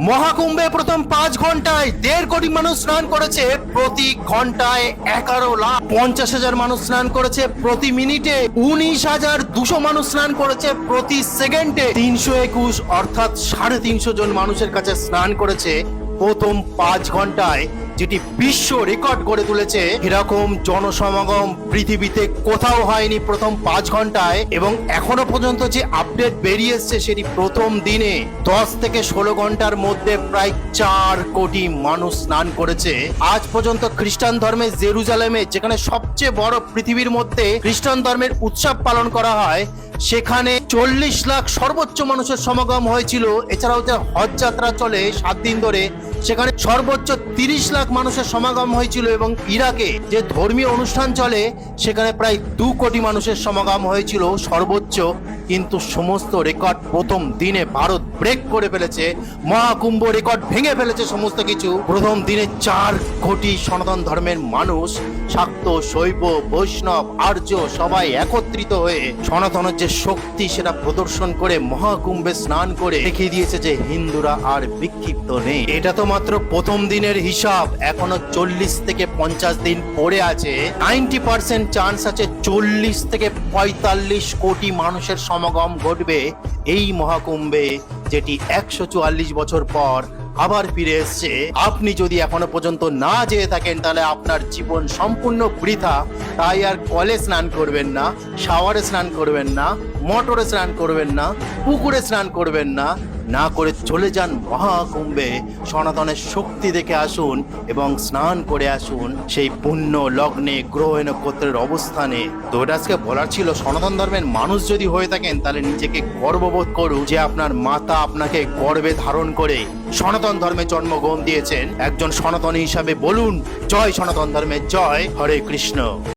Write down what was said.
মহাকুম্ভে প্রথম 5 ঘন্টায় 1.5 কোটি মানুষ স্নান করেছে। প্রতি ঘন্টায় 11,50,000 মানুষ স্নান করেছে। প্রতি মিনিটে 19,200 মানুষ স্নান করেছে। প্রতি সেকেন্ডে 321 অর্থাৎ 350 জন মানুষের কাছে স্নান করেছে প্রথম 5 ঘন্টায়, যেটি বিশ্ব রেকর্ড গড়ে তুলেছে। এরকম জনসমাগম পৃথিবীতে কোথাও হয়নি প্রথম 5 ঘন্টায়। এবং এখনো পর্যন্ত যে আপডেট বেরিয়ে এসছে সেটি প্রথম দিনে 10 থেকে 16 ঘন্টার মধ্যে প্রায় 4 কোটি মানুষ স্নান করেছে। আজ পর্যন্ত খ্রিস্টান ধর্মের জেরুজালেমে, যেখানে সবচেয়ে বড় পৃথিবীর মধ্যে খ্রিস্টান ধর্মের উৎসব পালন করা হয়, সেখানে 40 লাখ সর্বোচ্চ মানুষের সমাগম হয়েছিল। এছাড়াও যে হজ যাত্রা চলে 7 দিন ধরে, সেখানে সর্বোচ্চ 30 লাখ মানুষের সমাগম হয়েছিল। এবং ইরাকে যে ধর্মীয় অনুষ্ঠান চলে, সেখানে প্রায় 2 কোটি মানুষের সমাগম হয়েছিল সর্বোচ্চ। কিন্তু সমস্ত রেকর্ড প্রথম দিনে ভারত ব্রেক করে ফেলেছে। মহাকুম্ভ রেকর্ড ভেঙে ফেলেছে সমস্ত কিছু। প্রথম দিনে 4 কোটি সনাতন ধর্মের মানুষ, শাক্ত, শৈব, বৈষ্ণব, আর্য সবাই একত্রিত হয়ে সনাতনের যে শক্তি সেটা প্রদর্শন করে মহাকুম্ভে স্নান করে দেখিয়ে দিয়েছে যে হিন্দুরা আর বিক্ষিপ্ত নেই। এটা তো মাত্র প্রথম দিনের হিসাব, এখনো 40 থেকে 50 দিন পড়ে আছে। 90% চান্স আছে 40 থেকে 45 কোটি মানুষের সমাগম ঘটবে এই মহাকুম্ভে, যেটি 144 বছর পর আবার ফিরে এসছে। আপনি যদি এখনো পর্যন্ত না যেয়ে থাকেন, তাহলে আপনার জীবন সম্পূর্ণ বৃথা। তাই আর কলে স্নান করবেন না, শাওয়ারে স্নান করবেন না, মোটরে স্নান করবেন না, পুকুরে স্নান করবেন না, না করে চলে যান মহাকুম্ভে। সনাতনের শক্তি দেখে আসুন এবং স্নান করে আসুন সেই পুণ্য লগ্নে গ্রহ নক্ষত্রের অবস্থানে। তো এটা আজকে বলার ছিল, সনাতন ধর্মের মানুষ যদি হয়ে থাকেন তাহলে নিজেকে গর্ববোধ করুন যে আপনার মাতা আপনাকে গর্ভে ধারণ করে সনাতন ধর্মে জন্মগ্রহণ দিয়েছেন। একজন সনাতনী হিসাবে বলুন, জয় সনাতন ধর্মের জয়। হরে কৃষ্ণ।